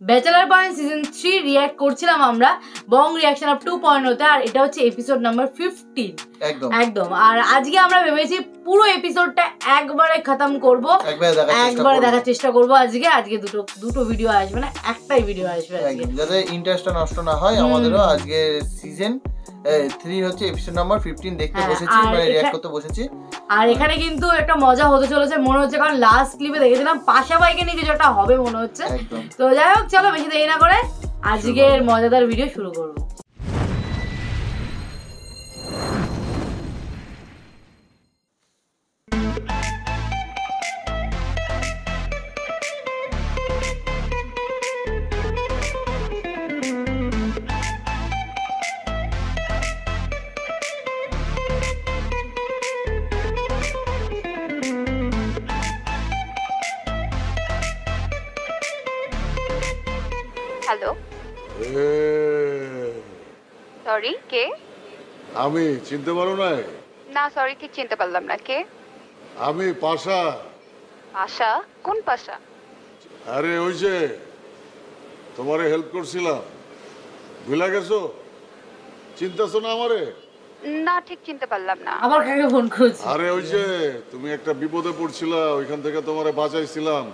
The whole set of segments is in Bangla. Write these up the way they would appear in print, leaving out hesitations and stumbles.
ব্যাচেলার পয়েন্ট সিজন 3 রিয়্যাক্ট করছিলাম আমরা বং রিঅ্যাকশন আপ 2.0 তে, আর এটা হচ্ছে এপিসোড নাম্বার 15 একদম। আর আজকে আমরা ভেবেছি পুরো এপিসোডটা একবারে খতম করব, একবারে দেখার চেষ্টা করব। আজকে দুটো ভিডিও আসবে না, একটাই ভিডিও আসবে আজকে, যাতে ইন্টারেস্টটা নষ্ট না হয় আমাদেরও। আজকে সিজন 3 হচ্ছে এপিসোড নাম্বার 15 দেখতে বসেছি, মানে রিঅ্যাক্ট করতে বসেছি। আর এখানে কিন্তু একটা মজা হতে চলেছে মনে হচ্ছে, কারণ লাস্ট ক্লিপে দেখেছিলাম পাশা ভাইকে নিয়ে কিছু একটা হবে মনে হচ্ছে। তো যাই হোক, চলো বেশি দেরি না করে আজকের মজাদার ভিডিও শুরু করব। হ্যালো, সরি কে? আমি চিনতে পারো না? না সরি, ঠিক চিনতে পারলাম না। কে? আমি পাশা। পাশা? কোন পাশা? আরে ওই যে তোমারে হেল্প করছিলাম, ভুলে গেছো? চিনতেছো না আমারে? না ঠিক চিনতে পারলাম না। আবার কাকে ফোন করেছি? আরে ওই যে তুমি একটা বিপদে পড়ছিলা, ওইখান থেকে তোমারে বাঁচাইছিলাম।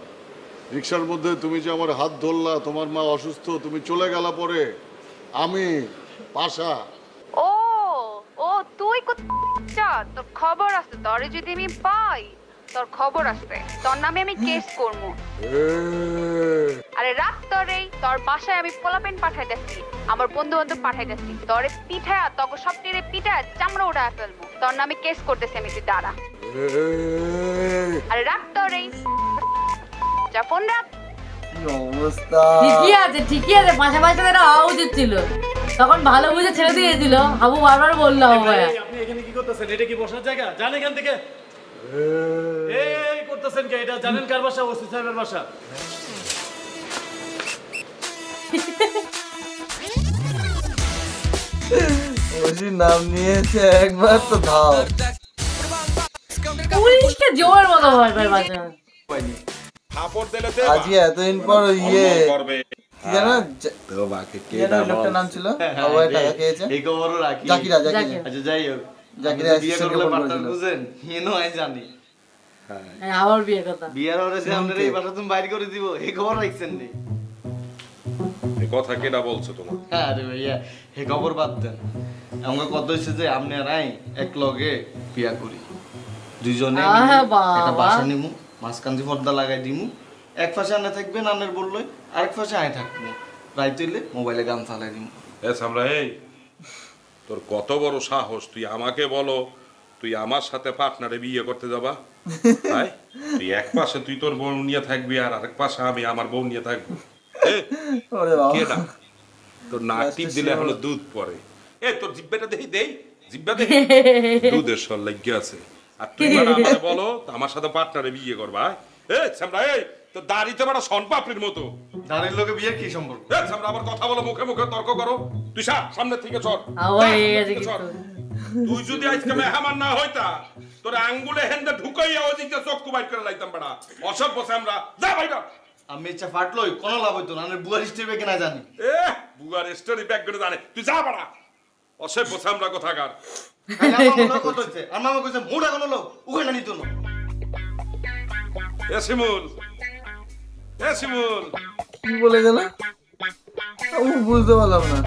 রিক্সার মধ্যে তুমি যে আমার হাত ধরলা, তোমার মা অসুস্থ, তুমি চলে গেলা পরে আমি পাশা। ও ও তুই কোথায়? তোর খবর আছে, তোরে যদি আমি পাই তোর খবর আছে, তোর নামে আমি কেস করবো। আরে রাখ তোরে, তোর বাসায় আমি পোলাপেন পাঠাই দিচ্ছি, আমার বন্ধু বান্ধব পাঠাই দিচ্ছি, তোরে পিঠা তোকে সব টিরে পিঠা চামড়া উঠা ফেলবো, তোর নামে কেস করতেছি আমি, তুই দাঁড়া। আরে রাখ তোরে, যা ফোন রাখ। ঠিকই আছে পাশাপাশি এটা হওয়া উচিত ছিল, তখন ভালো বুঝে ছেড়ে দিয়েছিল। হাবু বারবার বললো আপনি এখানে কি করতেছেন? এটা কি বসার জায়গা? যান এখান থেকে। এই করতেছেন কে? এটা জানেন কার বাসা? ওসি সাহেবের বাসা। ওসির নাম নিয়েছে একবার তো দাও। পুলিশকে জোর মতো ভয় পায় বাসা। আজকে এতদিন পর ইয়ে জানো তো বাকি কে লোকটার নাম ছিল, সবাই টাকা খেয়েছে। এই খবরও রাখি। জাকিরা। আচ্ছা যাই হোক, জাকিরা বিয়ে করলে পার্টনার বুঝেন, হেনো আই জানি। হ্যাঁ আবার বিয়ে কথা। বিয়ের হলে যে আমাদের এই বাসা তুমি বাইরে করে দিব, এই খবর রাখছেন নি? এই কথা কেডা বলছো তোমার? হ্যাঁ আরে ভাইয়া, এই খবর বাদ দেন। আমাকে কত হইছে যে আপনি আর আই এক লগে বিয়া করি, দুইজনে একটা বাসা নিমু, মাঝখান পর্দা লাগাই দিমু, এক পাশে আনে থাকবে নানের বললো, আরেক পাশে আয় থাকবো, রাইতে হইলে মোবাইলে গান চালাই দিমু। আমরা এই তোর কত বড় সাহস, তুই আমাকে বলো তুই আমার সাথে পার্টনারে বিয়ে করতে যাবা? তাই তুই এক পাশে তুই তোর বউ নিয়ে থাকবি আর আরেক পাশে আমি আমার বউ নিয়ে থাকবো? কেডা তোর নাক টিপ দিলে হলো দুধ পড়ে? এ তোর জিব্বাটা দেখি, দেই জিব্বা দেখি, দুধের সর লাগিয়ে আছে। আর তুই আমাকে বলো আমার সাথে পার্টনারে বিয়ে করবা? আমরা এই তো দাড়িতে বড় সনপাপড়ির মতো, দাড়ির লোকে বিয়ে কি সম্পর্ক? আমরা আবার কথা বলো, মুখে মুখে তর্ক করো। তুই সামনে থেকে চল। তুই যদি আজকে মেহমান না হইতা তোর আঙ্গুলে হেন্দে ঢুকাইয়া ওদিকে চক্ষু বাইর করে লাইতাম। বড়া অসভ্য আমরা, যা বাইরা। আমি ইচ্ছা ফাটলই কোনো লাভ হইতো না, আমি বুয়ার স্টোরি ব্যাগ না জানি। বুয়ার স্টোরি ব্যাগ করে জানে, তুই যা বড়া অসভ্য আমরা কথাকার। আর মামা কইছে মোটা কোনো লোক ওখানে নিত না। শিমুল কি বলে গেল বুঝতে পারলাম না।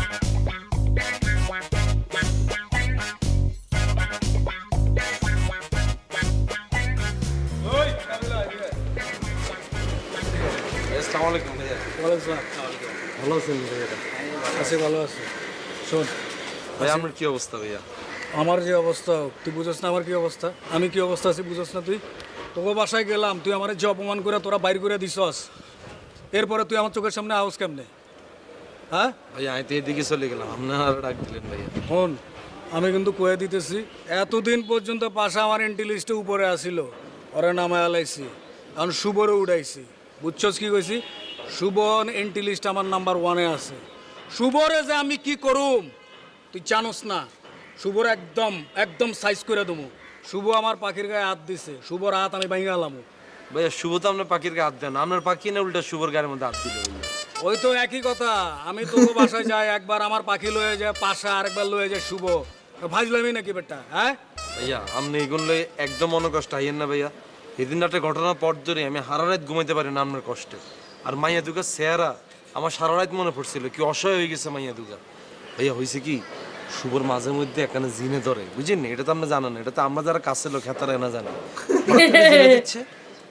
ভালো আছেন? ভালো আছে। শোন ভাই, আমার কি অবস্থা? ভাইয়া আমার যে অবস্থা তুই বুঝোস না, আমার কি অবস্থা, আমি কি অবস্থা আছি বুঝোস না তুই? তোকে বাসায় গেলাম, তুই আমার যে অপমান করে তোরা বাইর করে দিছস, এরপরে তুই আমার চোখের সামনে আওস কেমনে? হ্যাঁ ভাইয়া, আমি তো এদিকে চলে গেলাম, আপনার ডাক দিলেন ভাইয়া। শোন আমি কিন্তু কয়ে দিতেছি, এতদিন পর্যন্ত পাশা আমার এন্ট্রি লিস্টে উপরে আসিল, ওরা নামে আলাইছি, এখন শুভরও উঠাইছি। বুঝছস কি কইছি? শুভ এন্ট্রি লিস্ট আমার নাম্বার 1-এ আছে। শুভরে যে আমি কি করুম তুই জানোস না। শুভর একদম একদম সাইজ করে দেবো। শুভ আমার পাখির গায়ে হাত দিছে, শুভর হাত আমি ভাঙে গেলাম। ভাইয়া শুভ তো আপনার পাখির গায়ে হাত দেন, আপনার পাখি না উল্টা শুভর গায়ের মধ্যে হাত দিল। ওই তো একই কথা, আমি তোর বাসায় যাই একবার আমার পাখি লয়ে যায় পাশা, আরেকবার লয়ে যায় শুভ, ভাজলামি নাকি বেটা? হ্যাঁ ভাইয়া আপনি এগুলো একদম মনে কষ্ট আইয়েন না ভাইয়া। সেদিন একটা ঘটনার পর ধরে আমি সারা রাত ঘুমাইতে পারি না আপনার কষ্টে। আর মাইয়া দুগা চেহারা আমার সারা রাত মনে পড়ছিল, কি অসহায় হয়ে গেছে মাইয়া দুগা। ভাইয়া হয়েছে কি, শুভর মাঝে মধ্যে এখানে জিনে ধরে, বুঝেন? এটা তো আমরা জানেন, এটা তো আমরা যারা কাছে লোক হেতারা না জানে। দিচ্ছে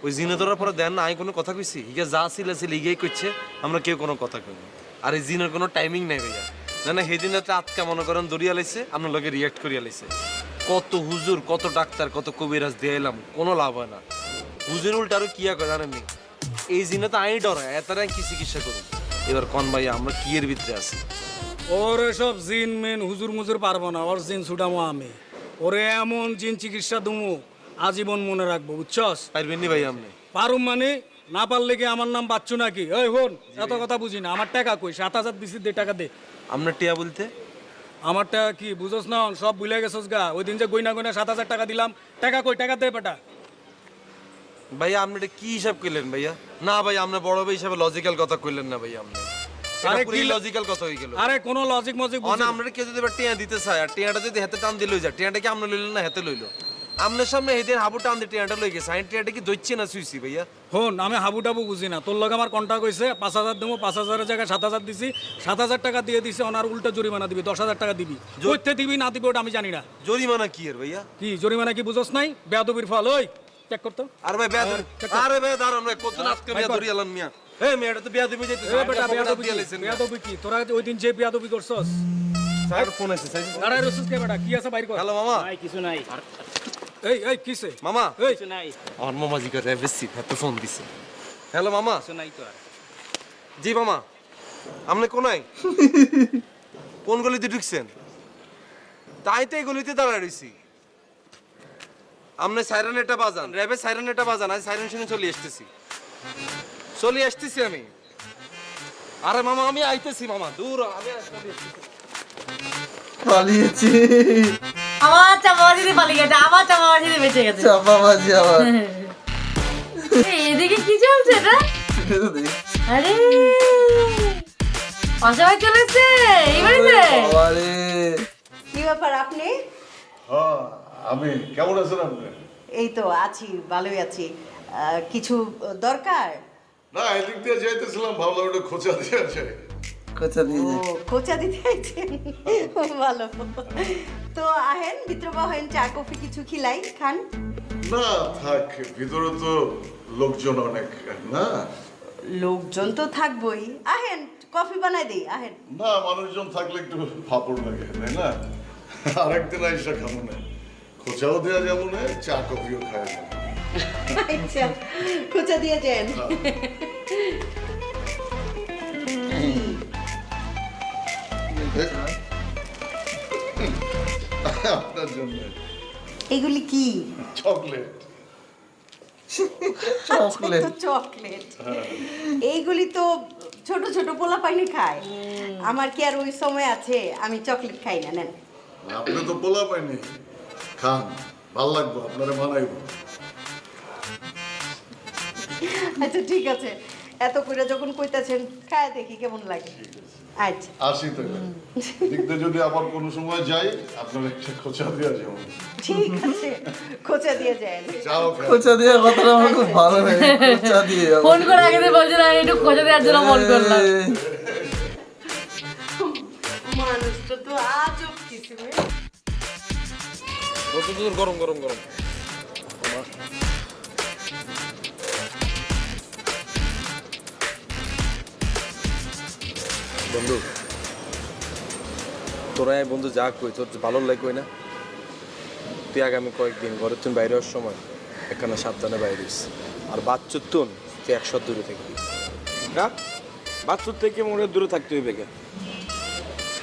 ওই জিনে ধরার পরে দেন না, আমি কোনো কথা কইছি, ইগে যা ছিল ইগেই করছে, আমরা কেউ কোনো কথা কইনি। আর এই জিনের কোনো টাইমিং নেই ভাইয়া। না না, সেদিন একটা আটকা মনে করেন দরিয়া লাইছে, আপনার লোকে রিয়াক্ট করিয়া লাইছে। কত হুজুর, কত ডাক্তার, কত কবিরাজ দিয়ে এলাম, কোনো লাভ হয় না। হুজুর উল্টা আরো কিয়া করে জানেননি, এই জিনে তো আই ডরায়, এতারা কি চিকিৎসা করুন। এবার কন ভাইয়া আমরা কি এর ভিতরে আছি? ওর সব জিন মেন হুজুর মুজুর পারবো না, ওর জিন ছুটামো আমি। ওরে এমন জিন চিকিৎসা দুমু আজীবন মনে রাখবো, বুঝছস? পারবেন নি ভাই আপনি? পারুম মানে না পারলে কি আমার নাম বাচ্চু নাকি? ওই হন, এত কথা বুঝি না। আমার টাকা কই? 7,000 দিছি, দে টাকা দে। আপনার টিয়া বলতে? আমার টাকা কি বুঝোস না? সব ভুলে গেছস গা। ওই দিন যে গইনা 7,000 টাকা দিলাম, টাকা কই? টাকা দে বেটা। ভাইয়া আপনি এটা কি হিসাব করলেন ভাইয়া? না ভাই আপনি বড় ভাই হিসাবে লজিক্যাল কথা কইলেন না ভাইয়া। আপনি আরে কি লজিক্যাল কথা হই গেল? আরে কোন লজিক মজিক বুঝি না। আমরা কেউ যদি টিয়া দিতে চায় আর টিয়াটা যদি হাতে টান দিয়ে লই যায়, টিয়াটা কি আপনি লইলেন না হাতে লইলো? আপনার সামনে এদিন হাবু টান দিয়ে টিয়াটা লই গেছে, আইন টিয়াটা কি দইছে না সুইছি ভাইয়া? হন, আমি হাবু টাবু বুঝি না। তোর লগে আমার কন্টাক্ট হইছে, 5,000 দেবো, 5,000 এর জায়গায় 7,000 দিছি, 7,000 টাকা দিয়ে দিছে। ওনার উল্টা জরিমানা দিবি, 10,000 টাকা দিবি। কইতে দিবি না দিবি ওটা আমি জানি না। জরিমানা কি এর ভাইয়া? কি জরিমানা কি বুঝোস নাই? বেয়াদবির ফল। ওই চেক করতো। আর ভাই বেয়াদবি, আরে ভাই দাঁড়ান ভাই, কত আজকে বেয়াদবি আলান মিয়া। এই মেয়েটা তো বেয়াদবি যাইতেছে। এ বেটা বেয়াদবি কি? বেয়াদবি কি? তোরা ওই দিন যে বেয়াদবি করছস। স্যার ফোন আছে, স্যার দাঁড়ায় রসুস কে বেটা? কি আছে বাইর কর। হ্যালো মামা। নাই কিছু নাই। এই এই কিসে মামা? এই কিছু নাই। আমার মামা জি করে বেশি এত ফোন দিছে। হ্যালো মামা। কিছু নাই তো আর। জি মামা, আপনি কোনায় কোন গলিতে ঢুকছেন? তাই তো এই গলিতে দাঁড়ায় রইছি। আপনি সাইরেন এটা বাজান, র্যাবে সাইরেন এটা বাজান। আজ সাইরেন শুনে চলে আসতেছি আমি। আরে মামা আমি আইতেছি মামা, দূর আমি পালিয়েছি। আমার চাপাবাজি দিয়ে পালিয়ে গেছে, আমার চাপাবাজি দিয়ে বেঁচে গেছে। চাপাবাজি আবার। এদিকে কি চলছে এটা? আরে পাশাপাশি চলে এসছে এই বাড়িতে। কি ব্যাপার আপনি? হ্যাঁ আমি, কেমন আছেন আপনি? এই তো আছি, ভালোই আছি। কিছু দরকার? না, এদিক দিয়ে যাইতেছিলাম, ভাবলাম ওটা খোঁচা দিয়ে যায়। খোঁচা দিয়ে ও খোঁচা দিতে আইছেন, ভালো। তো আহেন ভিতরে বহেন, চা কফি কিছু খিলাই, খান। না থাক, ভিতরে তো লোকজন অনেক না। লোকজন তো থাকবই, আহেন কফি বানাই দেই, আহেন। না, মানুষজন থাকলে একটু ফাপড় লাগে, তাই না? আরেকদিন আইসা খাবো না, খোঁচাও দেওয়া যাবো না, চা কফিও খাওয়া যাবো। আচ্ছা খোঁচা দিয়ে যান। আপনার জন্য এগুলি কি? চকলেট। চকলেট। চকলেট এইগুলি তো ছোট ছোট পোলা পাইনি খায়, আমার কি আর ওই সময় আছে? আমি চকলেট খাই না। নেন। আপনি তো পোলা পাইনি, খান, ভাল লাগবো, আপনারা মানাইবো। আচ্ছা ঠিক আছে, এত করে যখন কইতাছেন খায় দেখি কেমন লাগে। আচ্ছা আসি তো, দেখতে যদি আবার কোনো সময় যাই আপনার একটা খোঁচা দিয়ে যাবো। ঠিক আছে, খোঁচা দিয়ে যান। যাও, খোঁচা দিয়ে কথাটা আমার খুব ভালো লাগে। খোঁচা দিয়ে ফোন করে আগে দিয়ে বলছিল আমি একটু খোঁজা দেওয়ার জন্য মন করলাম। মানুষটা তো আজব কিছু। গরম গরম গরম। বন্ধু তোরা বন্ধু যা কই, তোর ভালো লাগে না? তুই আগামী কয়েকদিন ঘরের তুই বাইরে হওয়ার সময় এখানে সাবধানে বাইরে আর বাচ্চুর তুন তুই 100 দূরে থাকবি। হ্যাঁ, বাচ্চুর থেকে মনে দূরে থাকতে হইবে।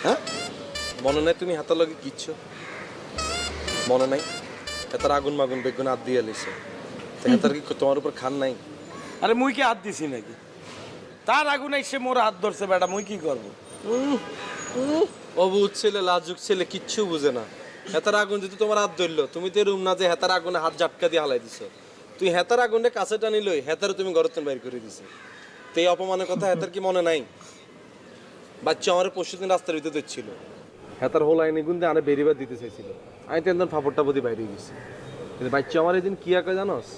হ্যাঁ মনে নাই তুমি হাতের লগে কিচ্ছু মনে নাই? হেতার আগুন মাগুন বেগুন হাত দিয়ে এলিছে, হেতার কি তোমার উপর খান নাই? আরে মুই কি হাত দিছি নাকি? তার আগুন এসে মোর হাত ধরছে বেটা, মুই কি করবো? অবুঝ ছেলে, লাজুক ছেলে, কিচ্ছু বুঝে না। হেতার আগুন যদি তোমার হাত ধরলো, তুমি তো রুম না যে হেতার আগুনে হাত জাটকা দিয়ে হালাই দিছো। তুই হেতার আগুনে কাছে টানি লই, হেতারে তুমি ঘরের বাইর করে দিছো। তো এই অপমানের কথা হেতার কি মনে নাই? বাচ্চা আমার পরশুদিন রাস্তার ভিতরে দেখছিল, হেতার হোল আইনি গুনতে আরে বেরিবার দিতে চাইছিল, আমি তো একদম ফাপড়টা প্রতি বাইরে গেছি। কিন্তু বাচ্চা আমার এদিন কি আঁকা জানোস,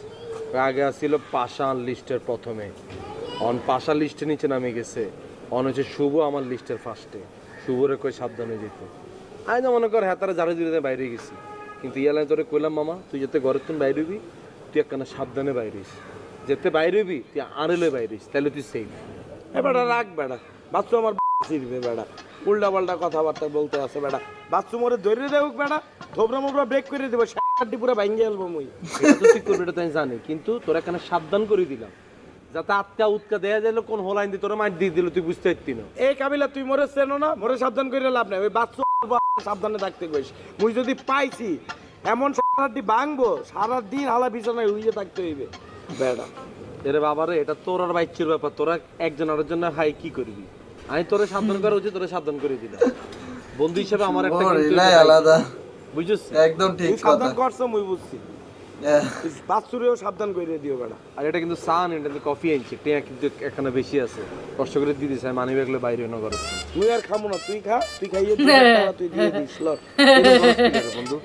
আগে আসছিল পাশান লিস্টের প্রথমে, অন পাশান লিস্টের নিচে নামে গেছে, অন হচ্ছে শুভ আমার লিস্টের ফার্স্টে, শুভরে কই সাবধানে যেত। আমি তো মনে কর হেতারা ঝাড়ু দিতে বাইরে গেছি, কিন্তু ইয়ালাই তোরে কইলাম মামা তুই যাতে ঘরের তুমি বাইরে হবি, তুই একখানা সাবধানে বাইরিস, যেতে বাইরে হবি তুই আড়েলে বাইরিস, তাহলে তুই সেফ। হ্যাঁ বেটা রাখ বেটা, বাচ্চু আমার ছিড়বে বেটা, উল্টা পাল্টা কথাবার্তা বলতে আছে বেটা, বাচ্চু মোরে ধরে দেউক বেটা, থোবরা মোবরা ব্রেক করে দেবো, শাড়ি পুরো ভাঙ্গে আলবো মুই। এটা তো তুই করবি, এটা তো আমি জানি, কিন্তু তোরা এখানে সাবধান করে দিলাম যাতে আটকা উৎকা দেয়া যাইলো কোন হোলাইন দিয়ে তোরা মার দিয়ে দিল তুই বুঝতে পারতি না। এই কাবিলা তুই মোরে চেনো না, মোরে সাবধান করে লাভ নাই, ওই বাচ্চু সাবধানে থাকতে কইস। মুই যদি পাইছি এমন সারাটি ভাঙবো, সারাদিন হালা বিছানায় হইয়ে থাকতে হইবে বেটা। এরে বাবারে এটা তোর আর বাইচ্ছির ব্যাপার, তোরা একজন আরেকজন হাই কি করবি, আমি তোরে সাবধান করা উচিত, তোরে সাবধান করে দিলাম বন্ধু হিসেবে। আমার একটা আলাদা বুঝছিস, একদম ঠিক কথা সাবধান করছ, মুই বুঝছি, বাচ্চুরেও সাবধান করে দিও বেটা। আর এটা কিন্তু সান, এটা কিন্তু কফি আনছি, টিয়া কিন্তু এখানে বেশি আছে, কষ্ট করে দিয়ে দিস, মানি ব্যাগলে বাইরে না করে। তুই আর খামো না, তুই খা, তুই খাইয়ে তুই দিয়ে দিস বন্ধু।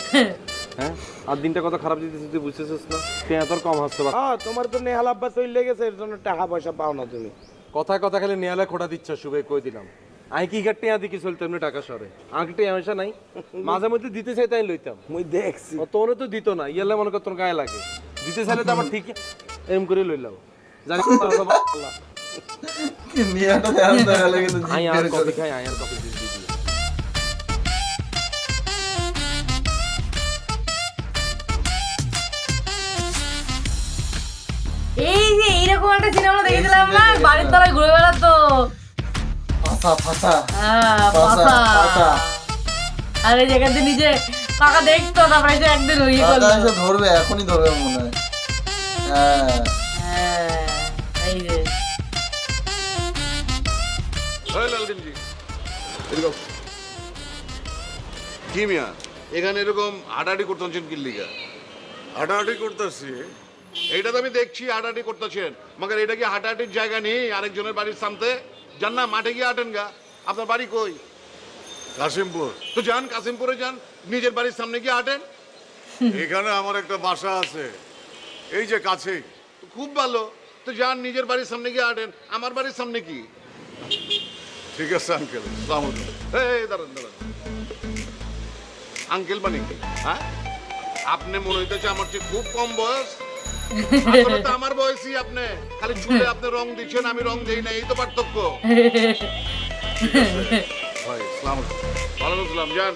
হ্যাঁ আর দিনটা কত খারাপ দিতেছিস তুই বুঝতেছিস না, টিয়া তোর কম হাসতে পার। হ্যাঁ তোমার তো নেহাল আব্বাস চলে গেছে, এর জন্য টাকা পয়সা পাও না তুমি। কথায় কথা খালি নেয়ালে খোটা দিচ্ছ শুভে কই দিলাম, আমি কি ঘাট টিয়া দিকে চলতে এমনি টাকা সরে, আমাকে টিয়া পয়সা নাই, মাঝে মধ্যে দিতে চাই তাই লইতাম, মুই দেখছি তোরে তো দিত না, ইয়ালে মনে কর তোর গায়ে লাগে, দিতে চাইলে তো আবার ঠিক এম করে লইলাম, জানিস নিয়াটা ধ্যান দেওয়া লাগে কিন্তু আই আর কফি খাই, আই আর কফি দিয়ে দিই। এই যে এইরকম একটা সিনেমা দেখেছিলাম না, বাড়ির তলায় ঘুরে বেড়াতো, আর এই জায়গাতে নিজে কাকা দেখতো, তারপরে যে একদিন ইয়ে করলো, ধরবে, এখনই ধরবে মনে হয়। এই যে কি মিয়া এখানে এরকম হাঁটাহাঁটি করতেছেন কি লিগা? হাঁটাহাঁটি করতেছি, এইটা তো আমি দেখছি হাঁটাহাঁটি করতেছেন, মগর এটা কি হাঁটাহাঁটির জায়গা নেই আরেকজনের বাড়ির সামনে? যান না, মাঠে গিয়ে হাঁটেন গা। আপনার বাড়ি কই? কাশিমপুর। তো যান, কাশিমপুরে যান, নিজের বাড়ির সামনে গিয়ে হাঁটেন। এখানে আমার একটা বাসা আছে, এই যে কাছেই। খুব ভালো, তো যান নিজের বাড়ির সামনে গিয়ে হাঁটেন। আমার বাড়ির সামনে কি? ঠিক আছে আঙ্কেল, আসসালামু আলাইকুম। এই দাঁড়ান দাঁড়ান, আঙ্কেল মানে কি? হ্যাঁ, আপনি মনে হইতেছে আমার চেয়ে খুব কম বয়স, আসলে তো আমার বয়সই। আপনি খালি চুলে আপনি রং দিচ্ছেন, আমি রং দেই না, এই তো পার্থক্য। ভাই আসসালামু আলাইকুম। ওয়ালাইকুম আসসালাম। যান।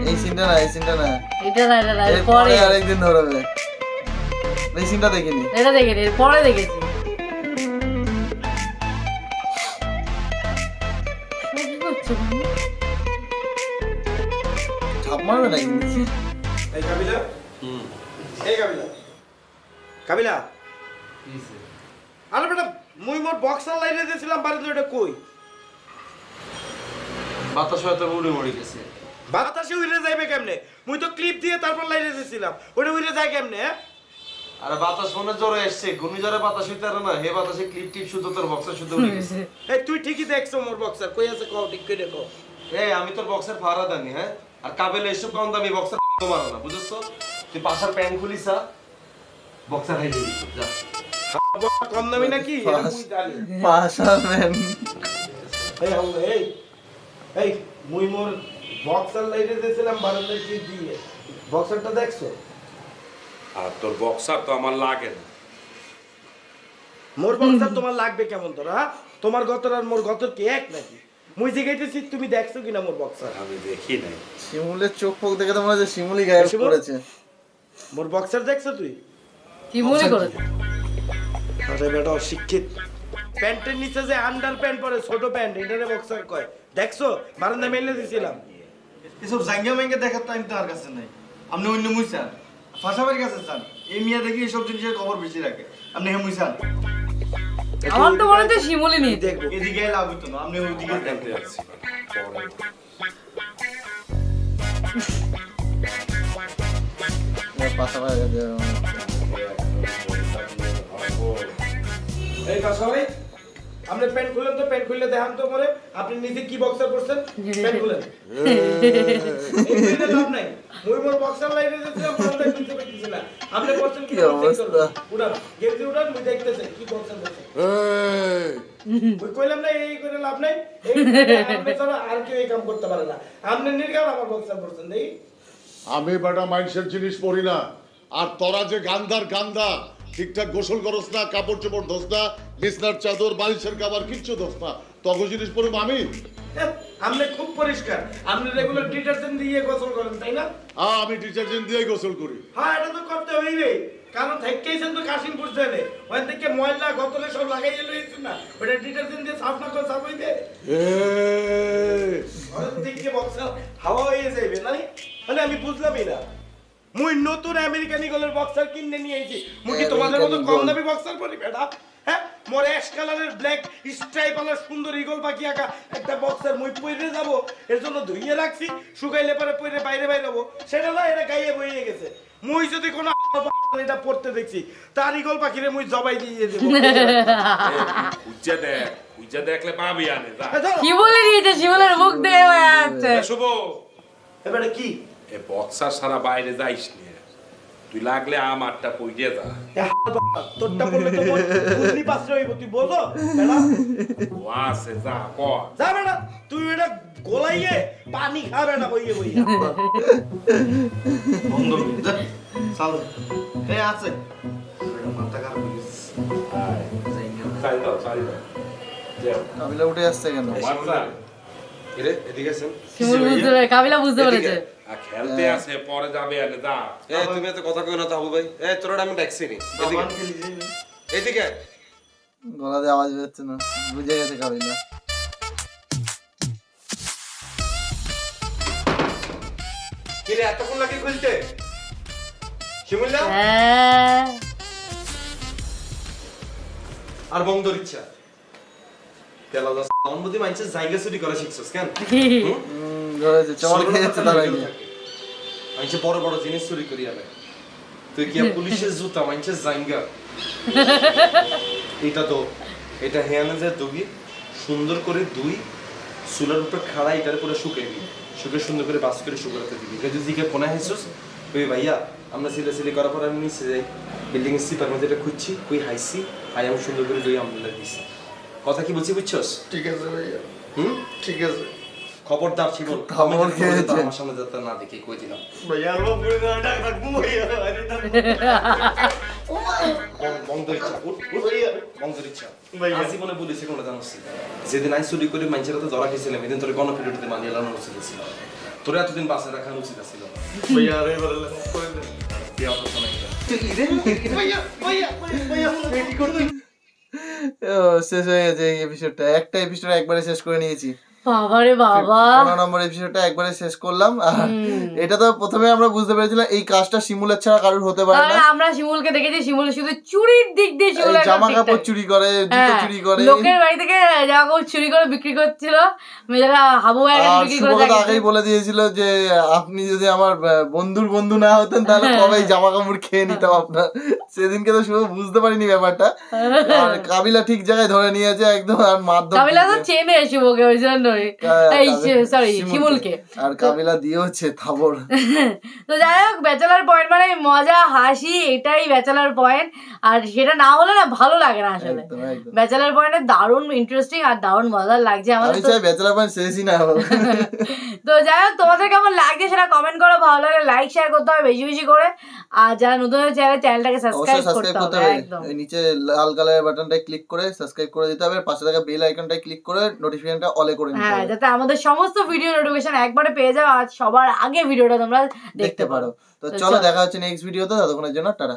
এই সিনটা না, এই সিনটা না, এটা না, এটা না, পরে আরেকদিন ধরবে। এই সিনটা দেখিনি, এটা দেখিনি, পরে দেখেছি। কি করছো? ছাপ মারবে নাকি? এই কাবিলা, এই কাবিলা, কাবিলা, আরে বেটা মুই মোর বক্সার লাইনে দিয়েছিলাম বাড়িতে, ওটা কই? বাতাস হয়তো উড়ে মরে গেছে। বাতাসে উড়ে যাইবে কেমনে? মুই তো ক্লিপ দিয়ে তারপর লাইনে দিয়েছিলাম, ওটা উড়ে যায় কেমনে? আরে বাতাস মনে জোরে আসছে, ঘূর্ণিঝড়ে বাতাস হইতে আর না, হে বাতাসে ক্লিপ টিপ শুধু তোর বক্সার শুধু উড়ে গেছে। এই তুই ঠিকই দেখছো মোর বক্সার, কই আছে কও, ঠিক করে কও। এই আমি তোর বক্সের ভাড়া দানি, হ্যাঁ, আর কাবেলে এসব কম দামি বক্সার তোমার না, বুঝছস? তুই পাশার প্যান্ট খুলিসা, বক্সার হাই দিবি, যা। কম দামি নাকি? মুই জানি পাশার ম্যান। এই হাউ, এই এই মুই মোর বক্সার লাইনে দিয়েছিলাম বারান্দায় কি দিয়ে, বক্সারটা দেখছো? আর তোর বক্সার তো আমার লাগে না। মোর বক্সার তোমার লাগবে কেমন তোর? হ্যাঁ, তোমার গতর আর মোর গতর কি এক নাকি? মুই জিগাইতেছি তুমি দেখছো কিনা মোর বক্সার? আমি দেখি নাই। শিমুলের চোখ ফোক দেখে তো মনে হচ্ছে শিমুলি গায়েব করেছে। মোর বক্সার দেখছো তুই? শিমুলি করেছে। আরে বেটা অশিক্ষিত, প্যান্টের নিচে যে আন্ডার প্যান্ট পরে, ছোট প্যান্ট, এটারে বক্সার কয়। দেখছো বারান্দা মেলে দিছিলাম। এসব জাঙ্গা ম্যাঙ্গা দেখার টাইম তো আর কাছে নাই। আপনি অন্য মুইসান ফাঁসাবার কাছে চান, এই মিয়া দেখি এসব জিনিসের খবর বেশি রাখে। আপনি হে মুইসান, আমার তো মনে হচ্ছে শিমুলি নিয়ে দেখবো। এদিকে লাভ হইতো না, আপনি ওইদিকে দেখতে যাচ্ছি। পাশাপাশি এই কাছে ভাই আপনি প্যান্ট খুলেন তো, প্যান্ট খুলে দেখান তো পরে আপনি নিজে কি বক্সার পরছেন, প্যান্ট খুলেন। এই লাভ নাই, মুই মোর বক্সার লাইনে যাচ্ছিলাম, বলতে কিছু কিছু না। আপনি পরছেন কি অবস্থা? উড়ান গেঞ্জি উড়ান, মুই দেখতেছেন কি বক্সার পরছেন। মুই কইলাম না এই করে লাভ নাই, এই আপনি ছাড়া আর কেউ এই কাম করতে পারে না। আপনি নির্গাম আমার বক্সার পরছেন দেই। আমি বেটা মাইন্ডসেট জিনিস পড়ি না, আর তোরা যে গান্ধার গান্ধা ঠিকঠাক গোসল করস না, কাপড় চোপড় ধোস না, বিছনার চাদর বালিশের কাবার কিচ্ছু ধোস না, তখন জিনিস পড়ব আমি? আপনি খুব পরিষ্কার, আপনি রেগুলার ডিটারজেন্ট দিয়ে গোসল করেন তাই না? হ্যাঁ আমি ডিটারজেন্ট দিয়ে গোসল করি। হ্যাঁ এটা তো করতে হইবে, কারণ থাইকেইছেন তো কাশিমপুর জেলে, ওখান থেকে ময়লা গতলে সব লাগাইয়ে লইছেন না, ওটা ডিটারজেন্ট দিয়ে সাফ না করে সাফ হইবে। ওখান থেকে বক্সার হাওয়া হয়ে যাইবে না, মানে আমি বুঝলামই না। মুই নতুন আমেরিকান ইগলের বক্সার কিনে নিয়ে আইছি, মুই কি তোমাদের মতো কম দামি বক্সার পরি বেটা? হ্যাঁ মোর অ্যাশ কালারের ব্ল্যাক স্ট্রাইপ আলা সুন্দর ইগল পাখি আঁকা একটা বক্সার মুই পরে যাব, এর জন্য ধুইয়ে রাখছি, শুকাইলে পরে পরে বাইরে বাইরে হবো, সেটা না এটা গায়ে বইয়ে গেছে। মুই যদি কোনো এটা পড়তে দেখছি তার ইগল পাখিরে মুই জবাই দিয়ে দেব। উজ্জা দেখ, উজ্জা দেখলে পাবি আনে যা। কি বলে দিয়েছে শিমুলের মুখ দেখে যাচ্ছে। শুভ এবারে কি এ বক্সার সারা বাইরে যাইস না, তুই লাগলে আমারটা পইতে যা। তোরটা বললে তো বুঝলি পাস হইব, তুই বলো বেটা ওয়াসে যা কর যা বেটা, তুই এটা গোলাইয়ে পানি খাবে না বইয়ে বইয়ে। বন্ধ যা চাল এই আছে মাথা খারাপ হয়ে গেছে। চাই দাও চাই দাও যাও। কাবিলা উঠে আসছে কেন? মারজা এরে এদিকে আছেন। শিমুল বুঝতে পারে, কাবিলা বুঝতে পেরেছে। আর খেলতে আছে পরে যাবে আনে যা। এই তুমি এত কথা কই না তো হাবু ভাই। এই তোরা আমি ট্যাক্সি নি এদিকে এদিকে গলা দিয়ে আওয়াজ বেরোচ্ছে না, বুঝে গেছে কাবিলা। কি রে এতক্ষণ লাগে খুলতে শিমুল্লা? হ্যাঁ আর বন্ধর ইচ্ছা তেলা দাস সম্বন্ধে মাইন্ডসেট জায়গা চুরি করা শিখছস কেন? ধরেছে চল খেয়েছে তার আগে। মাইন্ডসেট বড় বড় জিনিস চুরি করি আলে, তুই কি পুলিশের জুতা মাইন্ডসেট জায়গা? এটা তো এটা হেয়ানে যে দুই সুন্দর করে দুই চুলার উপর খাড়া এটার পুরো শুকাইবি, শুকে সুন্দর করে বাস করে শুকাতে দিবি। এটা যদি কে কোনা হাইছস ওই ভাইয়া আমরা সিলে সিলে করার পর আমি নিচে যাই বিল্ডিং এর সিপার মধ্যে এটা খুঁজছি, কই হাইছি হাই আমি সুন্দর করে দুই আমলা দিছি। কথা কি বলছি বুঝছস? ঠিক আছে ভাইয়া, ঠিক আছে। খবরদার শিবল খবর খেয়েছে আমার সামনে যাতে না দেখি কই দিলাম ভাইয়া আমার পুরো ডাক রাখবো ভাইয়া। বন্ধ ইচ্ছা বন্ধ ইচ্ছা জীবনে বলেছি কোনটা জানিস? যেদিন আই চুরি করে মানুষের তো ধরা খেয়েছিলাম এদিন তোর গণপিরিয়ডে মানিয়ে এলানো উচিত ছিল, তোর এতদিন বাসে রাখা উচিত ছিল ভাইয়া। আরে বলে করে দে কি অবস্থা নাই ভাইয়া ভাইয়া ভাইয়া কি করছিস? শেষ হয়ে গেছে এই এপিসোডটা। একটা এপিসোড একবারে শেষ করে নিয়েছি। বাবারে বাবা 15 নম্বর এপিসোডটা একবারে শেষ করলাম। আর এটা তো প্রথমে আমরা বুঝতে পেরেছিলাম এই কাজটা শিমুলের ছাড়া কারোর হতে পারে না। আমরা শিমুলকে দেখেছি, শিমুল শুধু চুরির দিক দিয়ে শিমুল জামা কাপড় চুরি করে, জুতো চুরি করে, লোকের বাড়ি থেকে জামা কাপড় চুরি করে বিক্রি করছিল। মেয়েরা হাবু ভাইয়ের কাছে বিক্রি করে যায়। আগেই বলে দিয়েছিল যে আপনি যদি আমার বন্ধুর বন্ধু না হতেন তাহলে সবাই জামা কাপড় খেয়ে নিতাম আপনার। সেদিনকে তো শুধু বুঝতে পারিনি ব্যাপারটা। আর কাবিলা ঠিক জায়গায় ধরে নিয়েছে একদম। আর মাধ্যম কাবিলা তো চেনে শিবকে ওই জন্য শিমুলকে, আর কাবিলা দিয়েছে থাবর। তো যাই হোক ব্যাচেলার পয়েন্ট মানে মজা হাসি, এটাই ব্যাচেলার পয়েন্ট। আর সেটা না হলে না ভালো লাগে না আসলে। ব্যাচেলার পয়েন্টে দারুণ ইন্টারেস্টিং আর দারুণ মজার লাগছে আমাদের। আমি চাই ব্যাচেলার পয়েন্ট শেষই না হোক। তো যাই হোক তোমাদের কেমন লাগছে সেটা কমেন্ট করো, ভালো লাগে লাইক শেয়ার করতে হবে বেশি বেশি করে। আর যারা নতুন চ্যানেলটাকে সাবস্ক্রাইব করতে হবে একদম। এই নিচে লাল কালারের বাটনটায় ক্লিক করে সাবস্ক্রাইব করে দিতে হবে, পাশে থাকা বেল আইকনটায় ক্লিক করে নোটিফিকেশনটা অলে করে নিতে হবে, যাতে আমাদের সমস্ত ভিডিও নোটিফিকেশন একবারে পেয়ে যাও আর সবার আগে ভিডিওটা তোমরা দেখতে পারো। তো চলো দেখা হচ্ছে নেক্সট ভিডিওতে, ততক্ষণের জন্য টাটা।